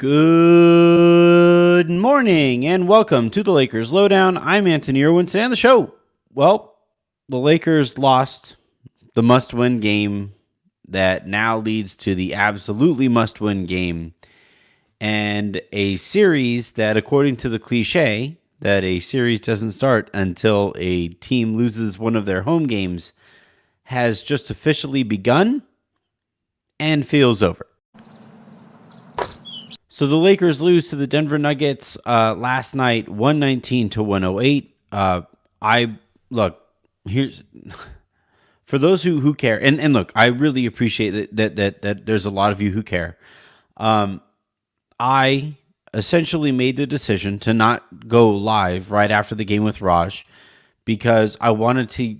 Good morning and welcome to the Lakers Lowdown. I'm Anthony Irwin. Today on the show, the Lakers lost the must-win game that now leads to the absolutely must-win game and a series that, according to the cliche, that a series doesn't start until a team loses one of their home games, has just officially begun and feels over. So the Lakers lose to the Denver Nuggets last night, 119-108. Here's for those who care, and look, I really appreciate that there's a lot of you who care. I essentially made the decision to not go live right after the game with Raj because I wanted to,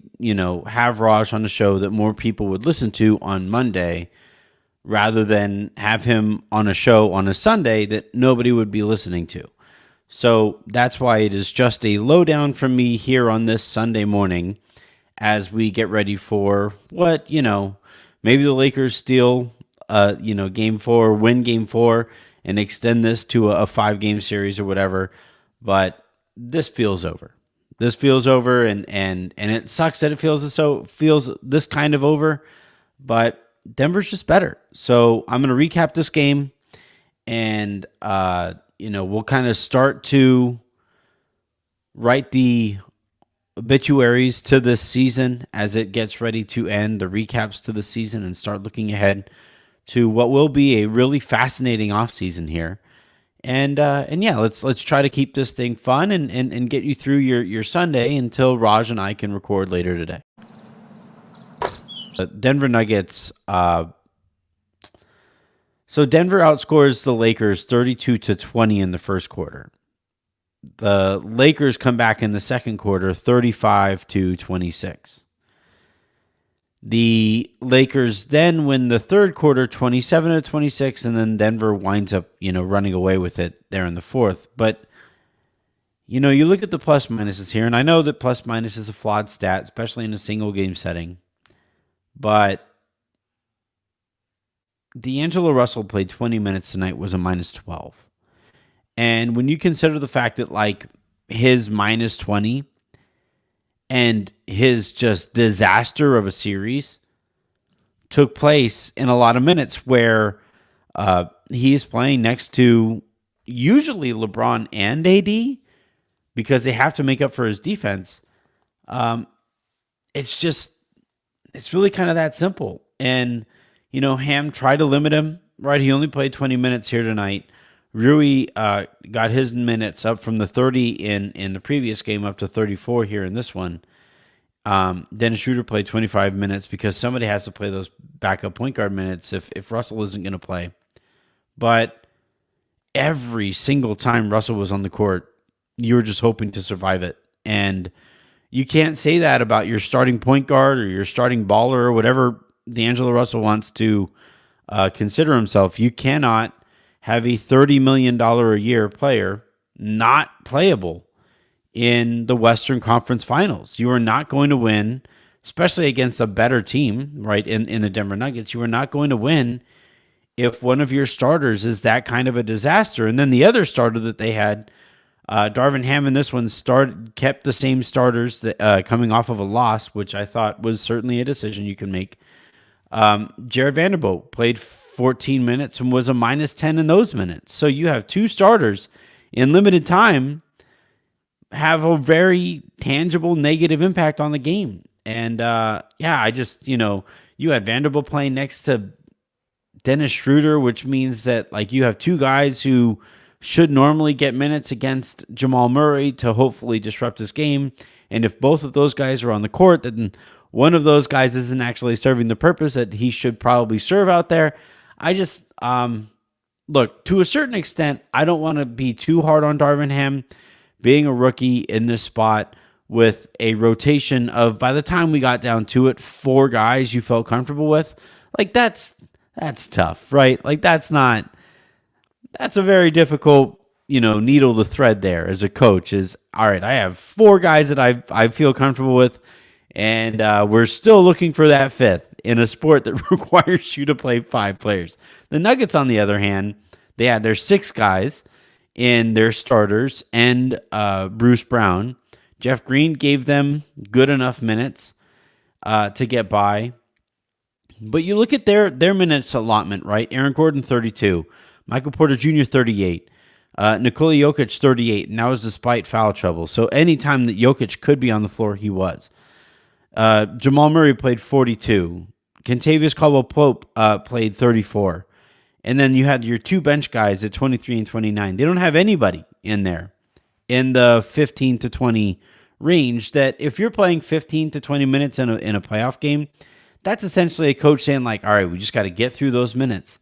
have Raj on the show that more people would listen to on Monday, rather than have him on a show on a Sunday that nobody would be listening to. So that's why it is just a lowdown from me here on this Sunday morning as we get ready for maybe the Lakers steal, game 4, win game 4, and extend this to a 5-game series or whatever. But this feels over. This feels over, and it sucks that it feels this kind of over, but Denver's just better. So I'm going to recap this game, and we'll kind of start to write the obituaries to this season as it gets ready to end, the recaps to the season, and start looking ahead to what will be a really fascinating offseason here. And let's try to keep this thing fun and get you through your Sunday until Raj and I can record later today. Denver Nuggets. So Denver outscores the Lakers 32-20 in the first quarter. The Lakers come back in the second quarter 35-26. The Lakers then win the third quarter 27-26, and then Denver winds up, running away with it there in the fourth. But you look at the plus minuses here, and I know that plus minus is a flawed stat, especially in a single game setting. But D'Angelo Russell played 20 minutes tonight, was a minus 12. And when you consider the fact that his minus 20 and his just disaster of a series took place in a lot of minutes where he is playing next to usually LeBron and AD because they have to make up for his defense, it's really kind of that simple. And, Ham tried to limit him, right? He only played 20 minutes here tonight. Rui got his minutes up from the 30 in the previous game up to 34 here in this one. Dennis Schroeder played 25 minutes because somebody has to play those backup point guard minutes if Russell isn't going to play. But every single time Russell was on the court, you were just hoping to survive it. And you can't say that about your starting point guard or your starting baller or whatever D'Angelo Russell wants to consider himself. You cannot have a $30 million a year player not playable in the Western Conference Finals. You are not going to win, especially against a better team, right, in the Denver Nuggets. You are not going to win if one of your starters is that kind of a disaster. And then the other starter that they had, Darvin Ham in this one kept the same starters that, coming off of a loss, which I thought was certainly a decision you can make. Jared Vanderbilt played 14 minutes and was a minus 10 in those minutes. So you have two starters in limited time have a very tangible negative impact on the game. And you had Vanderbilt playing next to Dennis Schroeder, which means that you have two guys who should normally get minutes against Jamal Murray to hopefully disrupt this game. And if both of those guys are on the court, then one of those guys isn't actually serving the purpose that he should probably serve out there. I just, look, to a certain extent, I don't want to be too hard on Darvin Ham being a rookie in this spot with a rotation of, by the time we got down to it, 4 guys you felt comfortable with. That's tough, right? That's a very difficult, needle to thread there as a coach is, all right, I have 4 guys that I feel comfortable with, and we're still looking for that 5th in a sport that requires you to play 5 players. The Nuggets, on the other hand, They had their 6 guys in their starters and Bruce Brown. Jeff Green gave them good enough minutes to get by. But you look at their minutes allotment, right? Aaron Gordon, 32. Michael Porter Jr., 38. Nikola Jokic, 38. And that was despite foul trouble. So anytime that Jokic could be on the floor, he was. Jamal Murray played 42. Kentavious Caldwell-Pope played 34. And then you had your 2 bench guys at 23 and 29. They don't have anybody in there in the 15 to 20 range that if you're playing 15 to 20 minutes in a playoff game, that's essentially a coach saying like, all right, we just got to get through those minutes.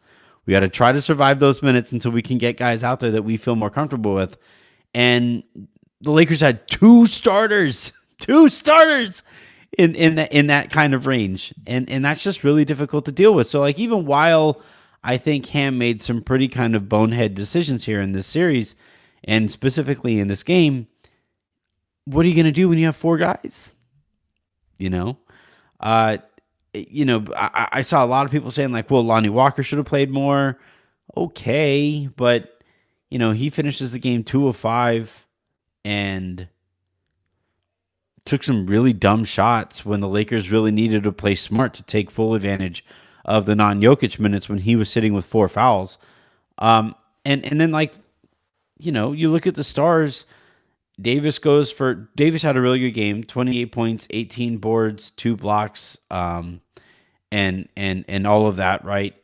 We got to try to survive those minutes until we can get guys out there that we feel more comfortable with. And the Lakers had 2 starters in that kind of range. And that's just really difficult to deal with. So like even while I think Ham made some pretty kind of bonehead decisions here in this series, and specifically in this game, what are you going to do when you have 4 guys? I saw a lot of people saying like, well, Lonnie Walker should have played more. Okay, but he finishes the game 2 of 5 and took some really dumb shots when the Lakers really needed to play smart to take full advantage of the non-Jokic minutes when he was sitting with 4 fouls. And then like, you look at the stars. Davis had a really good game, 28 points, 18 boards, 2 blocks, and all of that, right?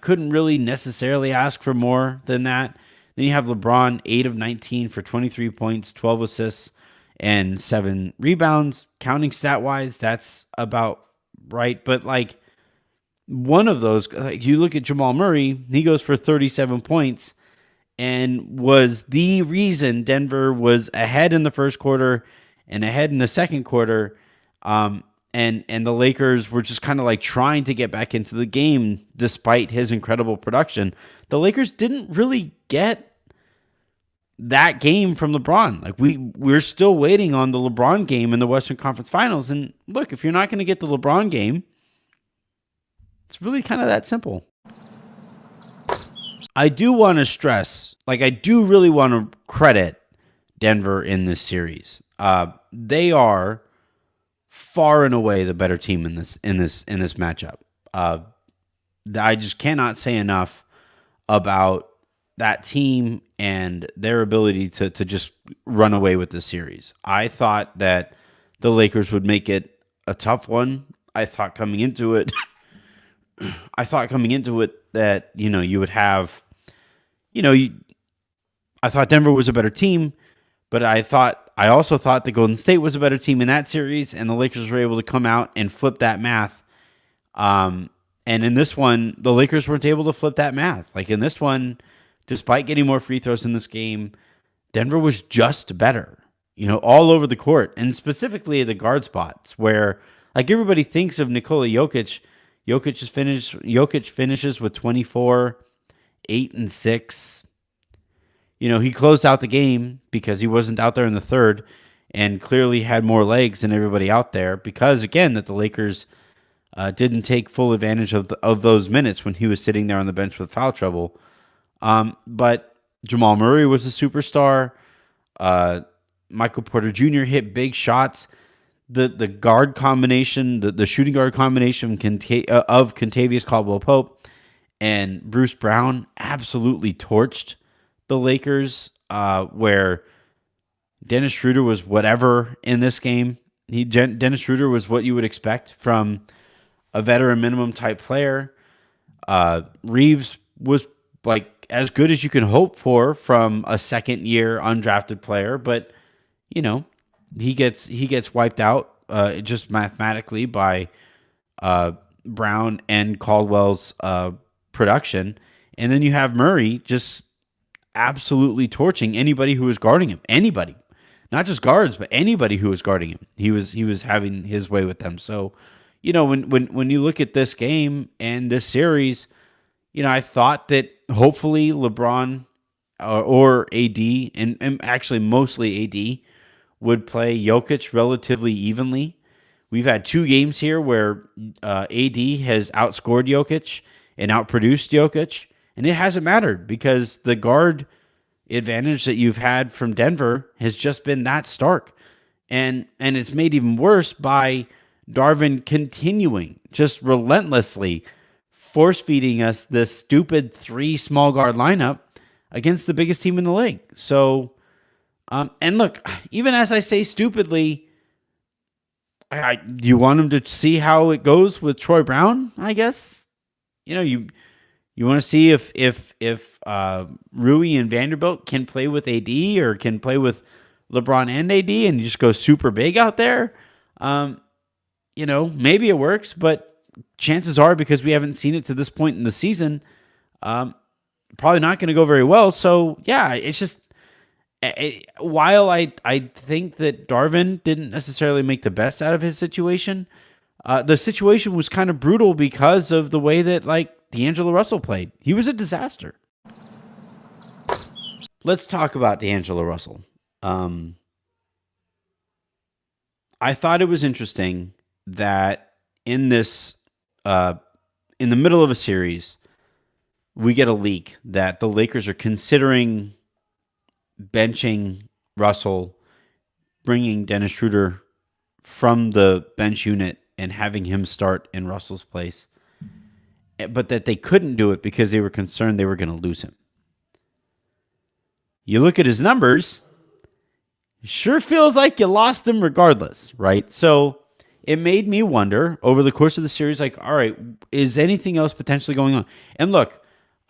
Couldn't really necessarily ask for more than that. Then you have LeBron, 8 of 19 for 23 points, 12 assists, and 7 rebounds. Counting stat-wise, that's about right. But like one of those, like you look at Jamal Murray, he goes for 37 points and was the reason Denver was ahead in the first quarter and ahead in the second quarter. And the Lakers were just kind of like trying to get back into the game despite his incredible production. The Lakers didn't really get that game from LeBron. Like we're still waiting on the LeBron game in the Western Conference Finals. And look, if you're not going to get the LeBron game, it's really kind of that simple. I do want to stress, like I do really want to credit Denver in this series. They are far and away the better team in this matchup. I just cannot say enough about that team and their ability to just run away with the series. I thought that the Lakers would make it a tough one. I thought coming into it that, you would have, I thought Denver was a better team, but I also thought the Golden State was a better team in that series, and the Lakers were able to come out and flip that math. And in this one, the Lakers weren't able to flip that math. Like in this one, despite getting more free throws in this game, Denver was just better, all over the court, and specifically the guard spots where like everybody thinks of Nikola Jokic. Jokic finishes with 24, 8 and 6. He closed out the game because he wasn't out there in the third and clearly had more legs than everybody out there because, again, that the Lakers didn't take full advantage of those minutes when he was sitting there on the bench with foul trouble. But Jamal Murray was a superstar. Michael Porter Jr. hit big shots. The guard combination, the shooting guard combination of Kentavious Caldwell-Pope and Bruce Brown absolutely torched the Lakers, where Dennis Schroeder was whatever in this game. Dennis Schroeder was what you would expect from a veteran minimum type player. Reeves was like as good as you can hope for from a second year undrafted player, but he gets wiped out just mathematically by Brown and Caldwell's production. And then you have Murray just absolutely torching anybody who was guarding him. Anybody. Not just guards, but anybody who was guarding him. He was having his way with them. So, when you look at this game and this series, I thought that hopefully LeBron or AD, and actually mostly AD, would play Jokic relatively evenly. We've had 2 games here where AD has outscored Jokic and outproduced Jokic, And it hasn't mattered because the guard advantage that you've had from Denver has just been that stark. And it's made even worse by Darvin continuing just relentlessly force feeding us this stupid 3 small guard lineup against the biggest team in the league. So, and look, even as I say stupidly, you want him to see how it goes with Troy Brown, I guess. You want to see if Rui and Vanderbilt can play with AD or can play with LeBron and AD, and you just go super big out there. Maybe it works, but chances are, because we haven't seen it to this point in the season, probably not going to go very well. So yeah, it's just while I think that Darvin didn't necessarily make the best out of his situation, the situation was kind of brutal because of the way that D'Angelo Russell played. He was a disaster. Let's talk about D'Angelo Russell. I thought it was interesting that in this, in the middle of a series, we get a leak that the Lakers are considering benching Russell, bringing Dennis Schroeder from the bench unit and having him start in Russell's place, but that they couldn't do it because they were concerned they were going to lose him. You look at his numbers, it sure feels like you lost him regardless, right? So it made me wonder over the course of the series, all right, is anything else potentially going on? And look,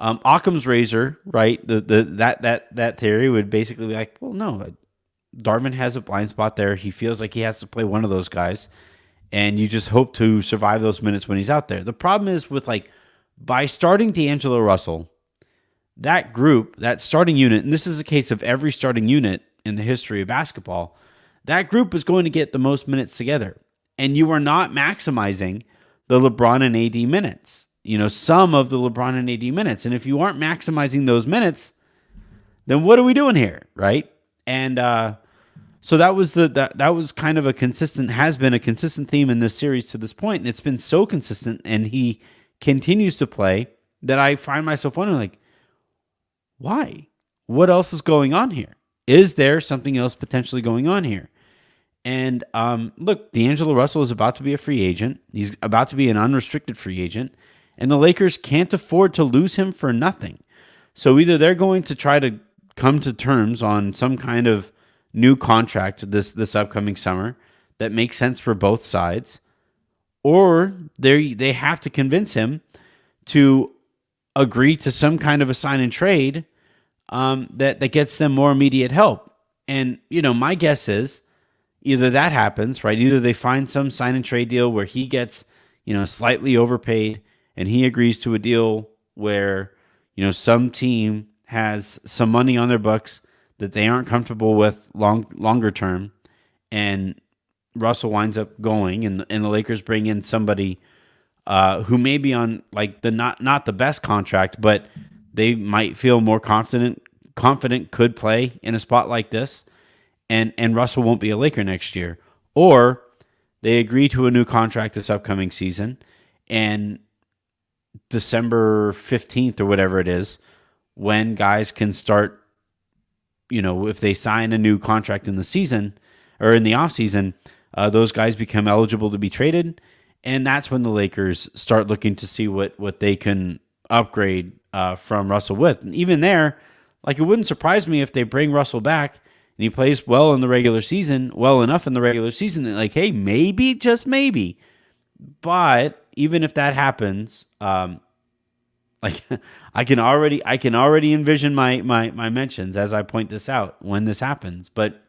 Occam's razor, right? That theory would basically be well, no, Darvin has a blind spot there. He feels like he has to play one of those guys, and you just hope to survive those minutes when he's out there. The problem is with by starting D'Angelo Russell, that group, that starting unit, and this is a case of every starting unit in the history of basketball, that group is going to get the most minutes together, and you are not maximizing the LeBron and AD minutes. Some of the LeBron and AD minutes. And if you aren't maximizing those minutes, then what are we doing here, right? And so that was that was kind of has been a consistent theme in this series to this point, and it's been so consistent, and he continues to play that I find myself wondering, why? What else is going on here? Is there something else potentially going on here? And look, D'Angelo Russell is about to be a free agent. He's about to be an unrestricted free agent. And the Lakers can't afford to lose him for nothing. So either they're going to try to come to terms on some kind of new contract this upcoming summer that makes sense for both sides, or they have to convince him to agree to some kind of a sign and trade that gets them more immediate help. And my guess is either that happens, right? Either they find some sign and trade deal where he gets slightly overpaid, and he agrees to a deal where, some team has some money on their books that they aren't comfortable with longer term, and Russell winds up going, and the Lakers bring in somebody who may be on the not the best contract, but they might feel more confident could play in a spot like this, and Russell won't be a Laker next year, or they agree to a new contract this upcoming season, and December 15th or whatever it is, when guys can start, if they sign a new contract in the season or in the offseason, those guys become eligible to be traded. And that's when the Lakers start looking to see what they can upgrade from Russell with. And even there, it wouldn't surprise me if they bring Russell back and he plays well in the regular season, well enough in the regular season that hey, maybe, just maybe. But even if that happens, I can already envision my mentions as I point this out when this happens. But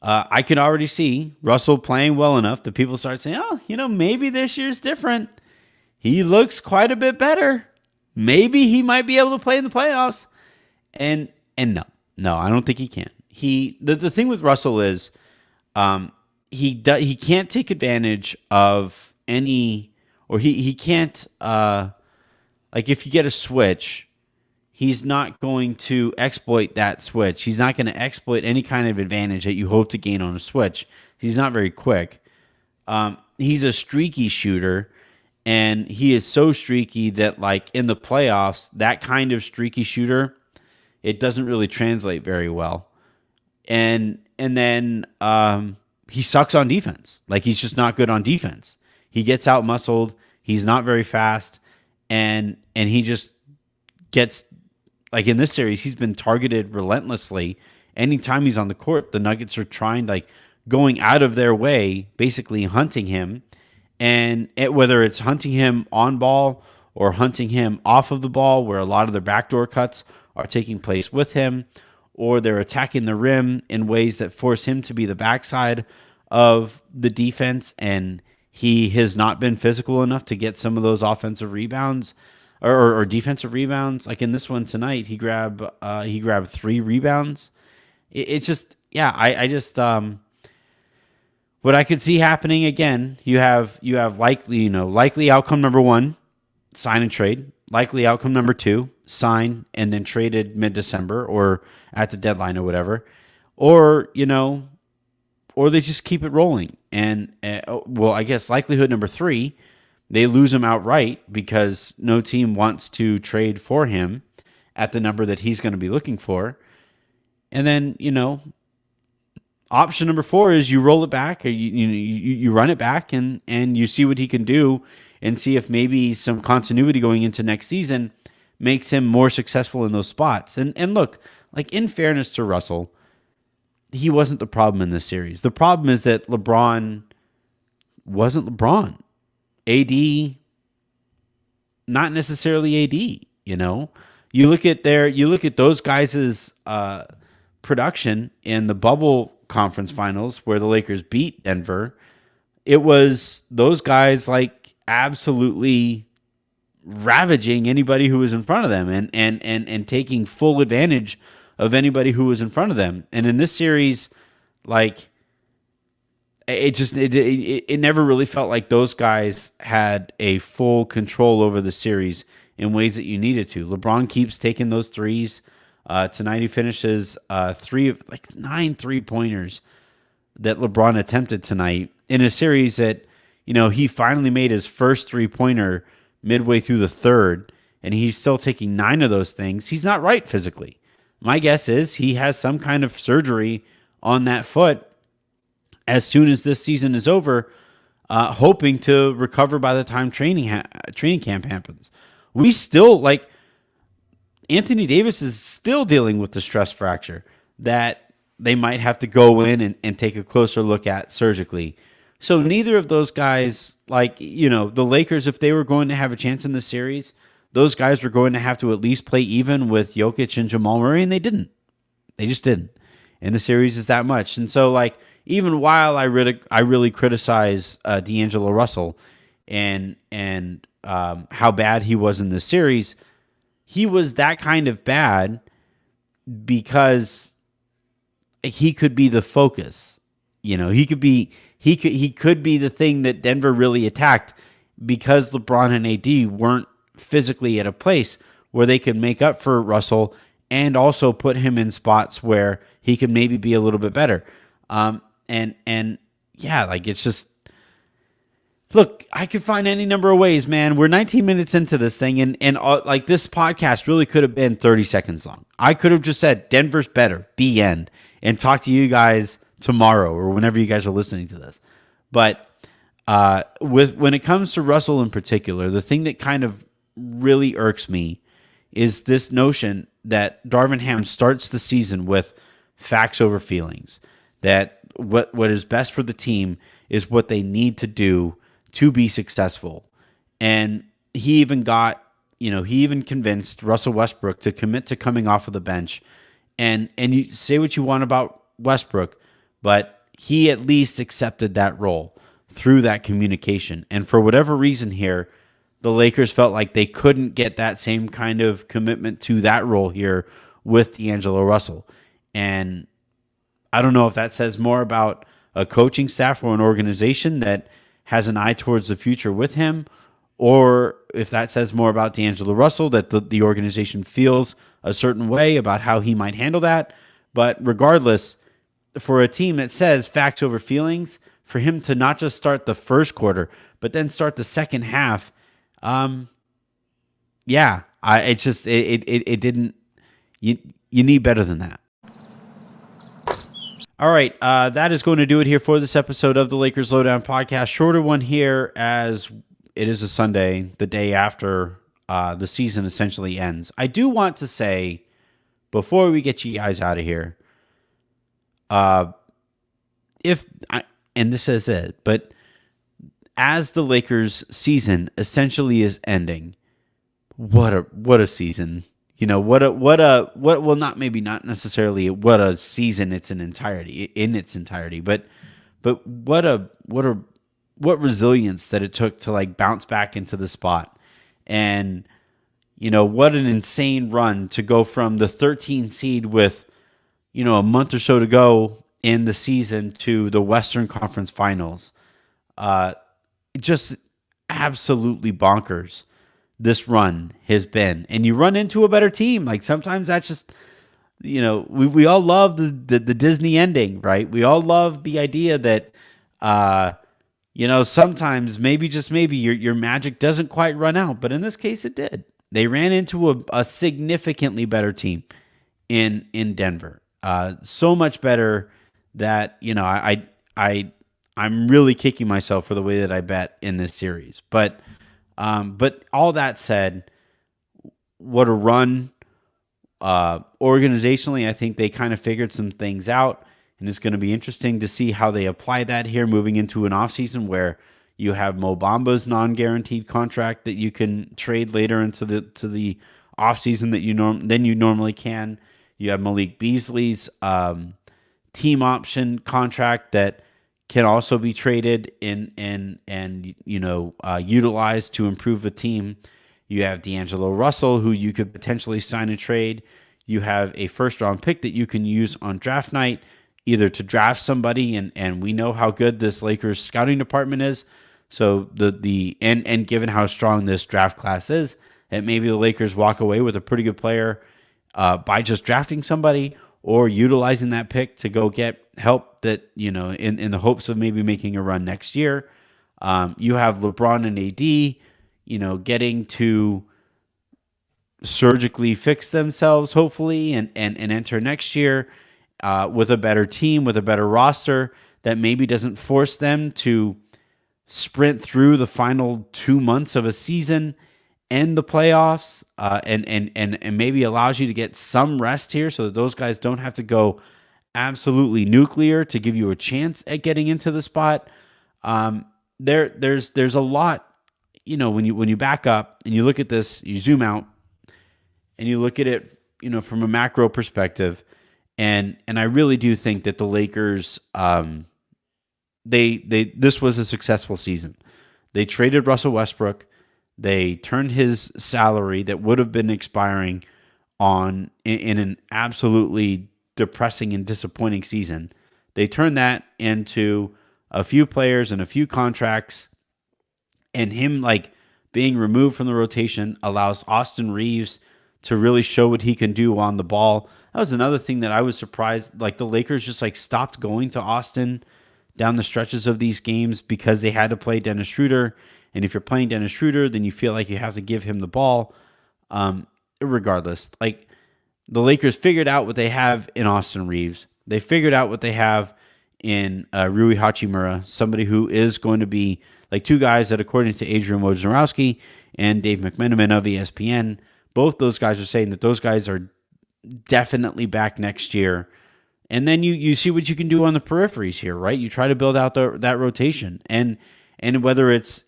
I can already see Russell playing well enough that people start saying, maybe this year's different. He looks quite a bit better. Maybe he might be able to play in the playoffs. And no, I don't think he can. The thing with Russell is, he can't take advantage of any, or he can't, if you get a switch, he's not going to exploit that switch. He's not going to exploit any kind of advantage that you hope to gain on a switch. He's not very quick. He's a streaky shooter, And he is so streaky that, like, in the playoffs, that kind of streaky shooter, it doesn't really translate very well. And then he sucks on defense. Like, he's just not good on defense. He gets out muscled. He's not very fast, and he just gets, like, in this series, he's been targeted relentlessly. Anytime he's on the court, the Nuggets are trying, like, going out of their way, basically hunting him. And whether it's hunting him on ball or hunting him off of the ball, where a lot of their backdoor cuts are taking place with him, or they're attacking the rim in ways that force him to be the backside of the defense, and he has not been physical enough to get some of those offensive rebounds or defensive rebounds. Like in this one tonight, he grabbed 3 rebounds. It's just, yeah, I just what I could see happening again. You have likely outcome number 1, sign and trade. Likely outcome number 2, sign and then traded mid-December or at the deadline or whatever, or they just keep it rolling. And I guess likelihood number 3, they lose him outright because no team wants to trade for him at the number that he's going to be looking for. And then, option number 4 is you roll it back, or you run it back and you see what he can do and see if maybe some continuity going into next season makes him more successful in those spots. And look, like, in fairness to Russell, he wasn't the problem in this series. The problem is that LeBron wasn't LeBron. AD, not necessarily AD, You look at those guys' production in the bubble conference finals where the Lakers beat Denver. It was those guys, like, absolutely ravaging anybody who was in front of them and taking full advantage of anybody who was in front of them. And in this series, like, it never really felt like those guys had a full control over the series in ways that you needed to. LeBron keeps taking those threes. Tonight he finishes 9 3-pointers that LeBron attempted tonight in a series that, he finally made his first 3-pointer midway through the third, and he's still taking 9 of those things. He's not right physically. My guess is he has some kind of surgery on that foot as soon as this season is over, hoping to recover by the time training camp happens. We still, like, Anthony Davis is still dealing with the stress fracture that they might have to go in and take a closer look at surgically. So neither of those guys, like, the Lakers, if they were going to have a chance in the series, those guys were going to have to at least play even with Jokic and Jamal Murray, and they didn't. They just didn't. And the series is that much. And so, like, even while I really criticize D'Angelo Russell and how bad he was in this series, he was that kind of bad because he could be the focus. He could be the thing that Denver really attacked because LeBron and AD weren't physically at a place where they could make up for Russell and also put him in spots where he could maybe be a little bit better. And yeah, like, it's just, look, I could find any number of ways, man. We're 19 minutes into this thing, and like, this podcast really could have been 30 seconds long. I could have just said Denver's better, the end, and talk to you guys tomorrow or whenever you guys are listening to this. But when it comes to Russell in particular, the thing that kind of really irks me is this notion that Darvin Ham starts the season with facts over feelings, that what is best for the team is what they need to do to be successful. And he even convinced Russell Westbrook to commit to coming off of the bench. And you say what you want about Westbrook, but he at least accepted that role through that communication. And for whatever reason here, the Lakers felt like they couldn't get that same kind of commitment to that role here with D'Angelo Russell. And I don't know if that says more about a coaching staff or an organization that has an eye towards the future with him, or if that says more about D'Angelo Russell, that the organization feels a certain way about how he might handle that. But regardless, for a team that says facts over feelings, for him to not just start the first quarter, but then start the second half. Yeah, it didn't. You need better than that. All right, that is going to do it here for this episode of the Lakers Lowdown Podcast. Shorter one here, as it is a Sunday, the day after the season essentially ends. I do want to say, before we get you guys out of here, and this is it, but as the Lakers season essentially is ending, what a season. What well, not necessarily what a season in its entirety, but what resilience that it took to like bounce back into the spot. And what an insane run to go from the 13 seed with a month or so to go in the season to the Western Conference Finals. Just absolutely bonkers this run has been. And you run into a better team. Like sometimes that's just, we all love the Disney ending, right? We all love the idea that, sometimes maybe just maybe your magic doesn't quite run out. But in this case, it did. They ran into a significantly better team in Denver. So much better that, I'm really kicking myself for the way that I bet in this series. But all that said, what a run. Organizationally, I think they kind of figured some things out, and it's going to be interesting to see how they apply that here moving into an offseason where you have Mo Bamba's non-guaranteed contract that you can trade later into the offseason that you normally can. You have Malik Beasley's team option contract that can also be traded and utilized to improve the team. You have D'Angelo Russell, who you could potentially sign and trade. You have a first-round pick that you can use on draft night, either to draft somebody, and we know how good this Lakers scouting department is. So and given how strong this draft class is, that maybe the Lakers walk away with a pretty good player by just drafting somebody or utilizing that pick to go get help that, in the hopes of maybe making a run next year. You have LeBron and AD, getting to surgically fix themselves, hopefully, and enter next year with a better team, with a better roster that maybe doesn't force them to sprint through the final 2 months of a season and the playoffs, and maybe allows you to get some rest here so that those guys don't have to go absolutely nuclear to give you a chance at getting into the spot. There's a lot, when you back up and you look at this, you zoom out and you look at it, from a macro perspective, and I really do think that the Lakers, this was a successful season. They traded Russell Westbrook. They turned his salary that would have been expiring in an absolutely depressing and disappointing season. They turned that into a few players and a few contracts, and him being removed from the rotation allows Austin Reeves to really show what he can do on the ball. That was another thing that I was surprised. The Lakers just stopped going to Austin down the stretches of these games because they had to play Dennis Schroeder. And if you're playing Dennis Schroeder, then you feel like you have to give him the ball. Regardless, the Lakers figured out what they have in Austin Reeves. They figured out what they have in Rui Hachimura, somebody who is going to be two guys that, according to Adrian Wojnarowski and Dave McMenamin of ESPN, both those guys are saying that those guys are definitely back next year. And then you see what you can do on the peripheries here, right? You try to build out that rotation, and whether it's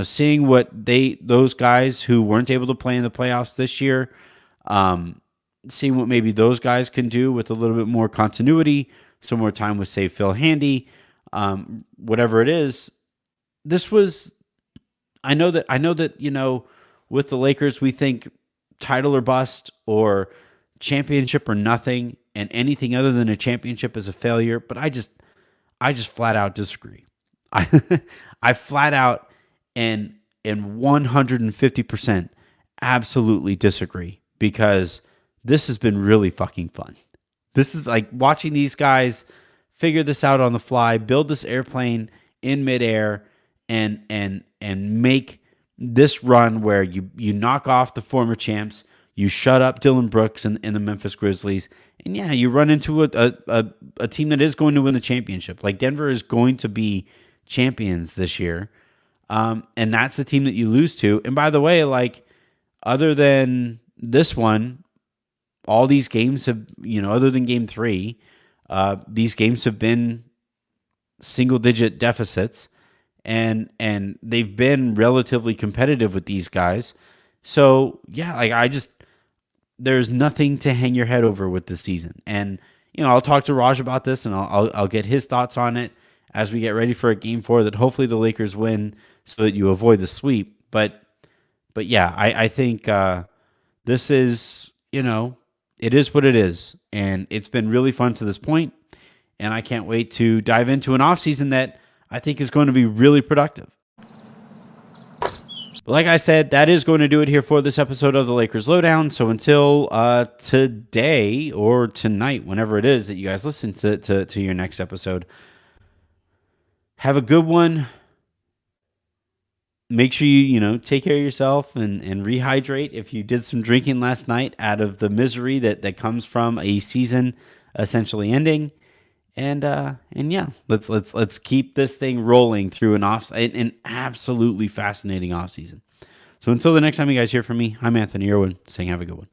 seeing what those guys who weren't able to play in the playoffs this year, seeing what maybe those guys can do with a little bit more continuity, some more time with, say, Phil Handy, whatever it is. This was, I know that with the Lakers we think title or bust or championship or nothing, and anything other than a championship is a failure. But I just flat out disagree. I flat out and 150% absolutely disagree, because this has been really fucking fun. This is watching these guys figure this out on the fly, build this airplane in midair, and make this run where you knock off the former champs, you shut up Dylan Brooks and the Memphis Grizzlies, and yeah, you run into a team that is going to win the championship. Like Denver is going to be champions this year, and that's the team that you lose to. And by the way, like other than this one, all these games have, other than game 3, these games have been single digit deficits, and they've been relatively competitive with these guys. So yeah, like there's nothing to hang your head over with this season. And I'll talk to Raj about this, and I'll get his thoughts on it as we get ready for a game 4 that hopefully the Lakers win so that you avoid the sweep. But yeah, I think this is, it is what it is, and it's been really fun to this point, and I can't wait to dive into an offseason that I think is going to be really productive. But like I said, that is going to do it here for this episode of the Lakers Lowdown. So until today or tonight, whenever it is that you guys listen to your next episode, have a good one. Make sure you take care of yourself and rehydrate if you did some drinking last night out of the misery that comes from a season essentially ending. And yeah, let's keep this thing rolling through an absolutely fascinating offseason. So until the next time you guys hear from me, I'm Anthony Irwin saying have a good one.